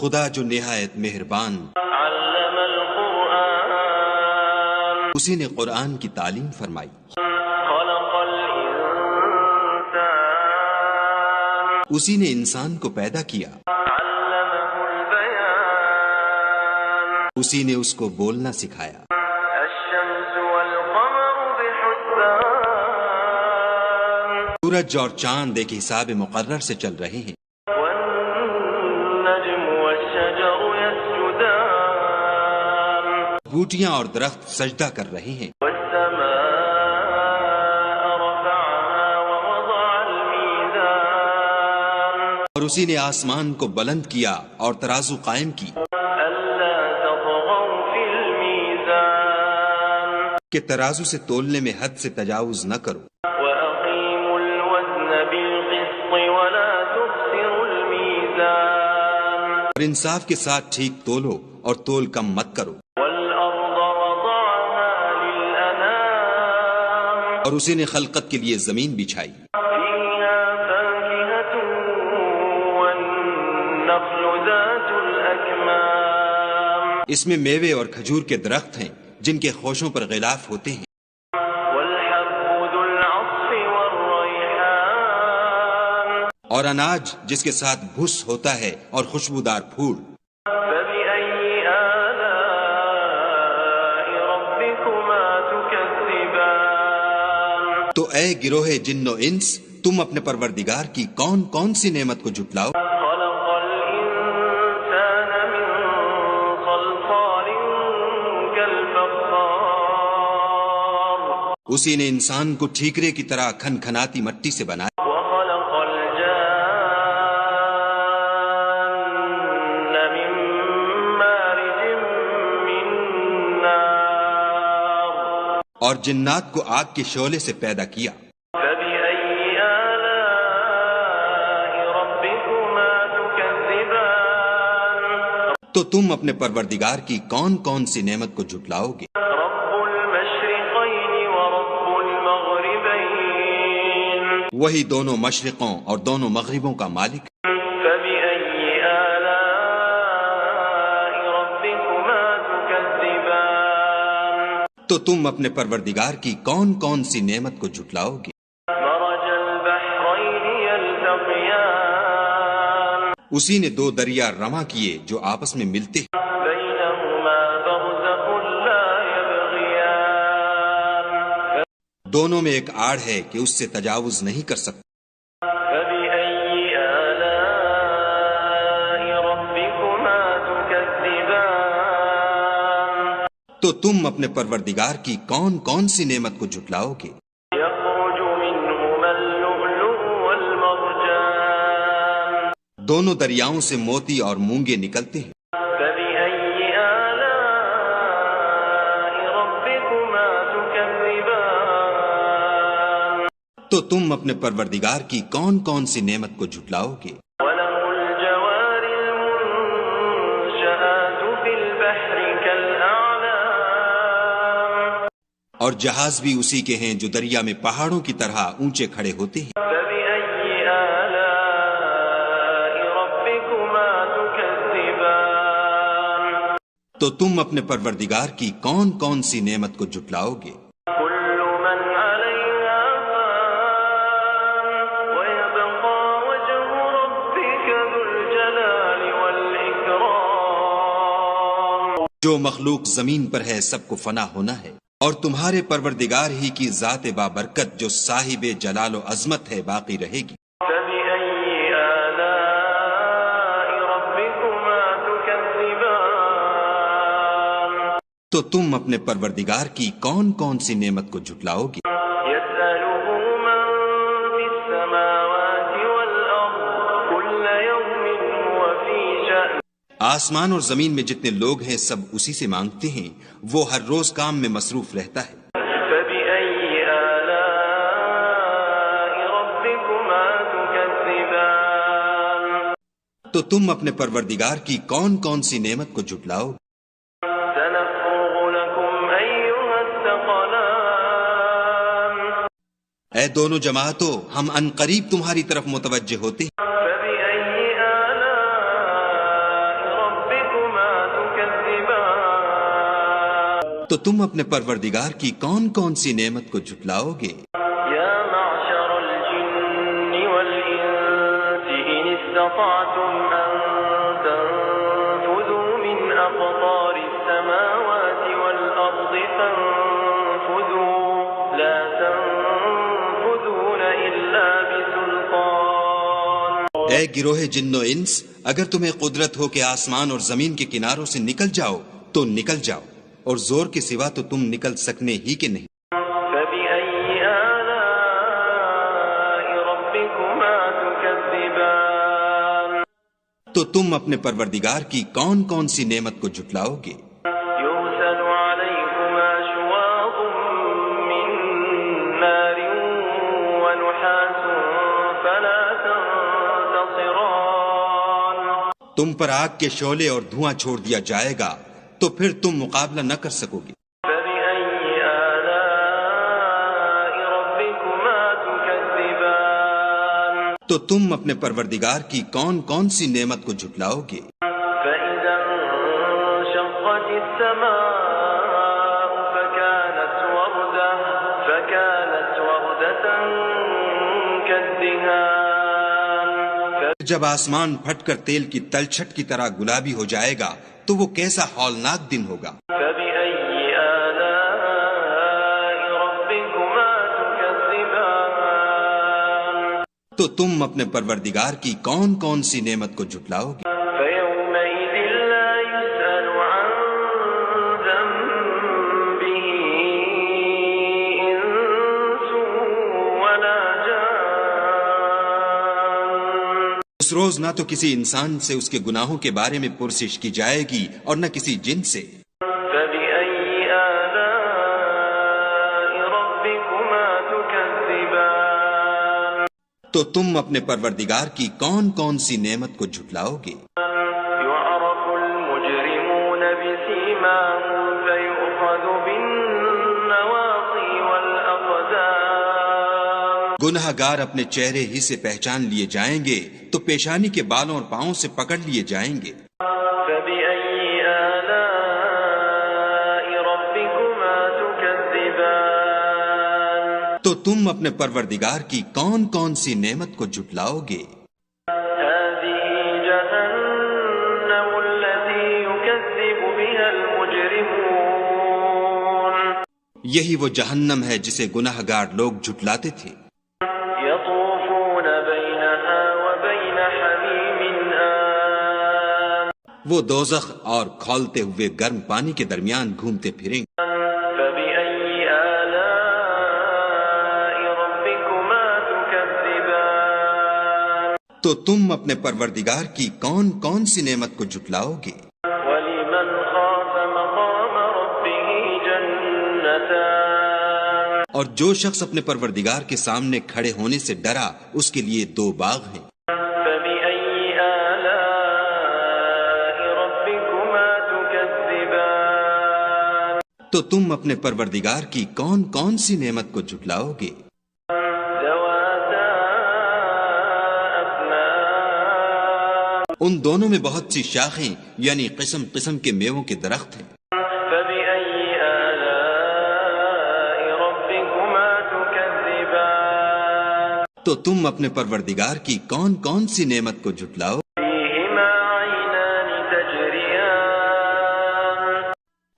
خدا جو نہایت مہربان، علم القرآن، اسی نے قرآن کی تعلیم فرمائی، خلق الانسان، اسی نے انسان کو پیدا کیا، علمه البیان، اسی نے اس کو بولنا سکھایا، الشمس والقمر بحسبان، سورج اور چاند ایک حساب مقرر سے چل رہے ہیں، والنجم والشجر يسجدان، بوٹیاں اور درخت سجدہ کر رہے ہیں، والسماء رفعها ووضع الميزان، اور اسی نے آسمان کو بلند کیا اور ترازو قائم کی ألا تطغوا في الميزان، کہ ترازو سے تولنے میں حد سے تجاوز نہ کرو، وأقيموا الوزن بالقسط ولا تخسروا الميزان، اور انصاف کے ساتھ ٹھیک تولو اور تول کم مت کرو، والأرض وضعها للأنام، اور اسی نے خلقت کے لیے زمین بچھائی، فيها فاكهة والنخل ذات الأكمام، اس میں میوے اور کھجور کے درخت ہیں جن کے خوشوں پر غلاف ہوتے ہیں، والحب ذو العصف والريحان، اور اناج جس کے ساتھ بھس ہوتا ہے اور خوشبودار پھول، فبأي آلاء ربكما تكذبان، تو اے گروہ جن و انس، تم اپنے پروردگار کی کون کون سی نعمت کو جھٹلاؤ؟ خلق الإنسان من صلصال كالفخار، اسی نے انسان کو ٹھیکرے کی طرح کھن کھناتی مٹی سے بنایا، وخلق الجان من مارج من نار، اور جنات کو آگ کے شعلے سے پیدا کیا، فبأي آلاء ربكما تكذبان، تو تم اپنے پروردگار کی کون کون سی نعمت کو جھٹلاؤ گے؟ رب المشرقين ورب المغربين، وہی دونوں مشرقوں اور دونوں مغربوں کا مالک، فبأي آلاء ربكما تكذبان، تو تم اپنے پروردگار کی کون کون سی نعمت کو جھٹلاؤ گے؟ مرج البحرين يلتقيان، اسی نے دو دریا رواں کیے جو آپس میں ملتے ہیں، بينهما برزخ لا يبغيان، دونوں میں ایک آڑ ہے کہ اس سے تجاوز نہیں کر سکتے، فبأي آلاء ربكما تكذبان، تو تم اپنے پروردگار کی کون کون سی نعمت کو جھٹلاؤ گے؟ يخرج منهما اللؤلؤ والمرجان، دونوں دریاؤں سے موتی اور مونگے نکلتے ہیں، فبأي آلاء ربكما تكذبان، تو تم اپنے پروردگار کی کون کون سی نعمت کو جھٹلاؤ گے؟ وله الجوار المنشآت في البحر كالأعلام، اور جہاز بھی اسی کے ہیں جو دریا میں پہاڑوں کی طرح اونچے کھڑے ہوتے ہیں، فبأي آلاء ربكما تكذبان، تو تم اپنے پروردگار کی کون کون سی نعمت کو جھٹلاؤ گے؟ كل من عليها فان ويبقى وجه ربك ذو الجلال والإكرام، جو مخلوق زمین پر ہے سب کو فنا ہونا ہے، اور تمہارے پروردگار ہی کی ذات بابرکت جو صاحب جلال و عظمت ہے باقی رہے گی، فبأي آلاء ربكما تكذبان، تو تم اپنے پروردگار کی کون کون سی نعمت کو جھٹلاؤ گے؟ يسأله من في السماوات والأرض كل يوم هو في شأن، آسمان اور زمین میں جتنے لوگ ہیں سب اسی سے مانگتے ہیں، وہ ہر روز کام میں مصروف رہتا ہے، فبأي آلاء ربكما تكذبان، تو تم اپنے پروردگار کی کون کون سی نعمت کو جھٹلاؤ گے؟ سنفرغ لكم أيها الثقلان، اے دونوں جماعتوں، ہم ان قریب تمہاری طرف متوجہ ہوتے ہیں، فبأي آلاء تو تم اپنے پروردگار کی کون کون سی نعمت کو جھٹلاؤ گے؟ يا معشر الجن والإنس إن استطعتم أن تنفذوا من أقطار السماوات والأرض فانفذوا لا تنفذون إلا بسلطان. اے گروہ جن و انس، اگر تمہیں قدرت ہو کہ آسمان اور زمین کے کناروں سے نکل جاؤ تو نکل جاؤ، اور زور کے سوا تو تم نکل سکنے ہی کہ نہیں. فبأي آلاء ربكما تكذبان. تو تم اپنے پروردگار کی کون کون سی نعمت کو جھٹلاؤ گے؟ يرسل عليكما شواظ من نار ونحاس فلا تنتصران. تم پر آگ کے شعلے اور دھواں چھوڑ دیا جائے گا تو پھر تم مقابلہ نہ کر سکو گے. فبأي آلاء ربكما تكذبان. تو تم اپنے پروردگار کی کون کون سی نعمت کو جھٹلاؤ گے؟ فإذا انشقت السماء فكانت وردة كالدهان. جب آسمان پھٹ کر تیل کی تلچھٹ کی طرح گلابی ہو جائے گا تو وہ کیسا ہولناک دن ہوگا. فبأي آلاء ربكما تكذبان. تو تم اپنے پروردگار کی کون کون سی نعمت کو جھٹلاؤ گے؟ فيومئذ لا يسأل عن ذنبه إنس ولا جان. اس روز نہ تو کسی انسان سے اس کے گناہوں کے بارے میں پرسش کی جائے گی اور نہ کسی جن سے. فبأي آلاء ربكما تكذبان. تو تم اپنے پروردگار کی کون کون سی نعمت کو جھٹلاؤ گے؟ يعرف المجرمون بسيماهم فيؤخذ بالنواصي والأقدام. گناہ گار اپنے چہرے ہی سے پہچان لیے جائیں گے تو پیشانی کے بالوں اور پاؤں سے پکڑ لیے جائیں گے. فبأي آلاء ربكما تكذبان. تو تم اپنے پروردگار کی کون کون سی نعمت کو جھٹلاؤ گے؟ هذه جهنم التي يكذب بها المجرمون. یہی وہ جہنم ہے جسے گناہ گار لوگ جھٹلاتے تھے. يطوفون بينها وبين حميم آن. وہ دوزخ اور کھولتے ہوئے گرم پانی کے درمیان گھومتے پھریں گے. فبأي آلاء ربكما تكذبان. تو تم اپنے پروردگار کی کون کون سی نعمت کو جھٹلاؤ گے؟ ولمن خاف مقام ربه جنتان. اور جو شخص اپنے پروردگار کے سامنے کھڑے ہونے سے ڈرا اس کے لیے 2 باغ ہیں. فبأي آلاء ربكما تكذبان. تو تم اپنے پروردگار کی کون کون سی نعمت کو جھٹلاؤ گے؟ ذواتا أفنان. ان دونوں میں بہت سی شاخیں یعنی قسم قسم کے میووں کے درخت ہیں. فبأي آلاء ربكما تكذبان. تو تم اپنے پروردگار کی کون کون سی نعمت کو جھٹلاؤ؟ فيهما عينان تجريان.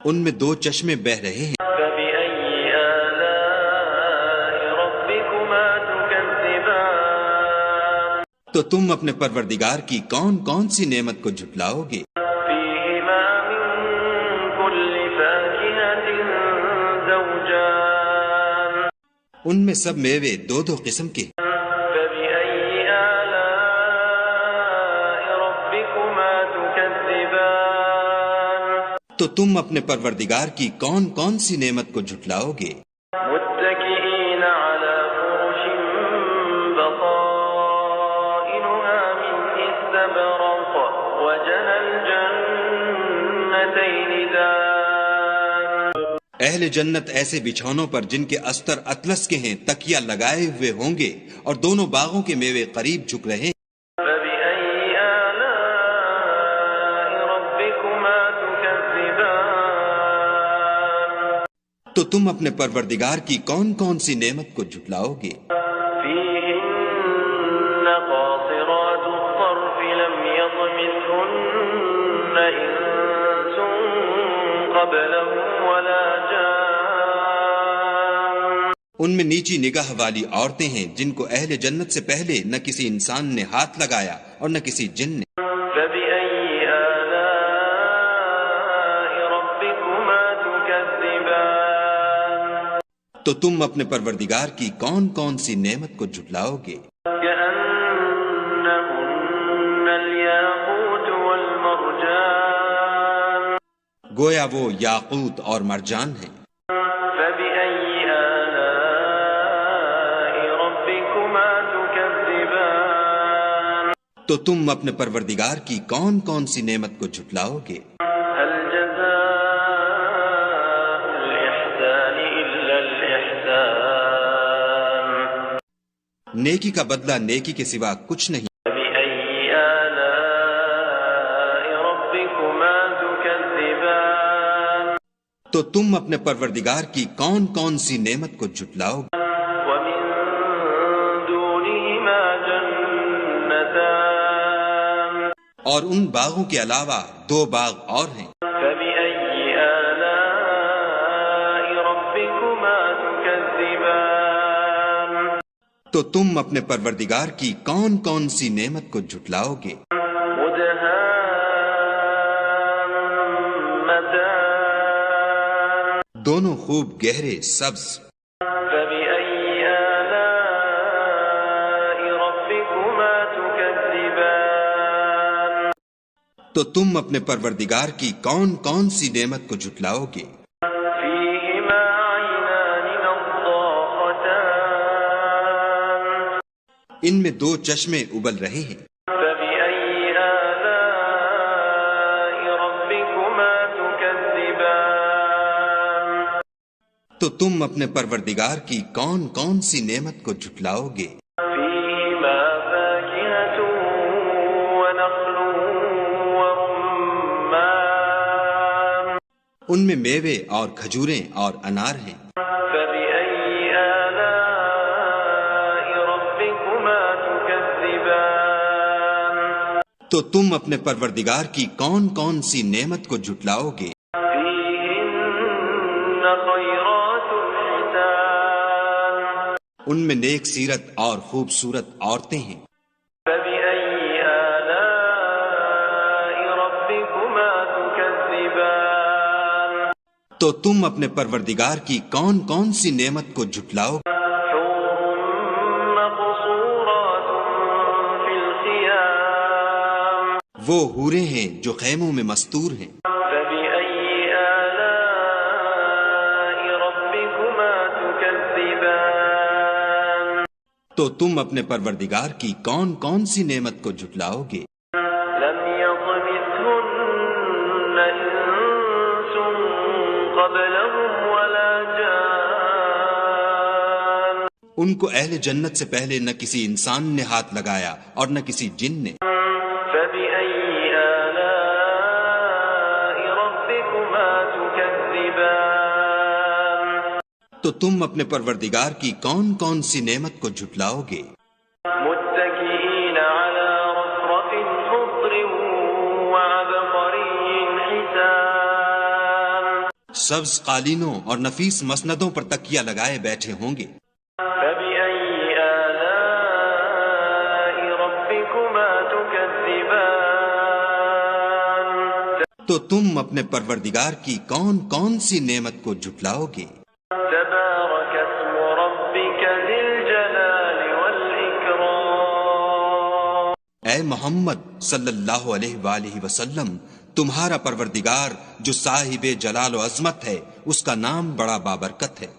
ان میں 2 چشمے بہہ رہے ہیں. فبأي آلاء ربكما تكذبان. تو تم اپنے پروردگار کی کون کون سی نعمت کو جھٹلاؤ گے؟ فيهما من كل فاكهة زوجان. ان میں سب میوے 2 قسم کے ہیں. فبأي آلاء ربكما تكذبان. تو تم اپنے پروردگار کی کون کون سی نعمت کو جھٹلاؤ گے؟ متكئين على فرش بطائنها من استبرق وجنى الجنتين دان. اہل جنت ایسے بچھونوں پر جن کے استر اطلس کے ہیں تکیہ لگائے ہوئے ہوں گے اور دونوں باغوں کے میوے قریب جھک رہے ہیں. فبأي آلاء ربكما تكذبان. تو تم اپنے پروردگار کی کون کون سی نعمت کو جھٹلاؤ گے؟ فيهن قاصرات الطرف لم يطمثهن إنس قبلهم ولا جان. ان میں نیچی نگاہ والی عورتیں ہیں جن کو اہل جنت سے پہلے نہ کسی انسان نے ہاتھ لگایا اور نہ کسی جن نے. فبأي آلاء ربكما تكذبان. تو تم اپنے پروردگار کی کون کون سی نعمت کو جھٹلاؤ گے؟ كأنهن الياقوت والمرجان. گویا وہ یاقوت اور مرجان ہیں. فبأي آلاء ربكما تكذبان. تو تم اپنے پروردگار کی کون کون سی نعمت کو جھٹلاؤ گے؟ هل جزاء الإحسان إلا الإحسان. نیکی کا بدلہ نیکی کے سوا کچھ نہیں. فبأي آلاء ربكما تكذبان. تو تم اپنے پروردگار کی کون کون سی نعمت کو جھٹلاؤ گے؟ ومن دونهما جنتان. اور ان باغوں کے علاوہ دو باغ اور ہیں. فبأي آلاء ربكما تكذبان. تو تم اپنے پروردگار کی کون کون سی نعمت کو جھٹلاؤ گے؟ مدهامتان. دونوں خوب گہرے سبز. فبأي آلاء ربكما تكذبان. تو تم اپنے پروردگار کی کون کون سی نعمت کو جھٹلاؤ گے؟ فيهما عينان نضاختان. ان میں دو چشمے ابل رہے ہیں. فبأي آلاء ربكما تكذبان. تو تم اپنے پروردگار کی کون کون سی نعمت کو جھٹلاؤ گے؟ فيهما فاكهة ونخل ورمان. ان میں میوے اور کھجوریں اور انار ہیں. فبأي آلاء ربكما تكذبان. تو تم اپنے پروردگار کی کون کون سی نعمت کو جھٹلاؤ گے؟ فيهن خيرات حسان. ان میں نیک سیرت اور خوبصورت عورتیں ہیں. فبأي آلاء ربكما تكذبان. تو تم اپنے پروردگار کی کون کون سی نعمت کو جھٹلاؤ گے؟ حور مقصورات في الخيام. وہ حوریں ہیں جو خیموں میں مستور ہیں. فبأي آلاء ربكما تكذبان. تو تم اپنے پروردگار کی کون کون سی نعمت کو جھٹلاؤ گے؟ لم يطمثهن إنس قبلهم ولا جان. ان کو اہل جنت سے پہلے نہ کسی انسان نے ہاتھ لگایا اور نہ کسی جن نے. فبأي آلاء ربكما تكذبان. تو تم اپنے پروردگار کی کون کون سی نعمت کو جھٹلاؤ گے؟ متكئين على رفرف خضر وعبقري حسان. سبز قالینوں اور نفیس مسندوں پر تکیہ لگائے بیٹھے ہوں گے. فبأي آلاء ربكما تكذبان. تو تم اپنے پروردگار کی کون کون سی نعمت کو جھٹلاؤ گے؟ تبارك اسم ربك ذي الجلال والإكرام. اے محمد صلی اللہ علیہ وآلہ وسلم، تمہارا پروردگار جو صاحب جلال و عظمت ہے، اس کا نام بڑا بابرکت ہے.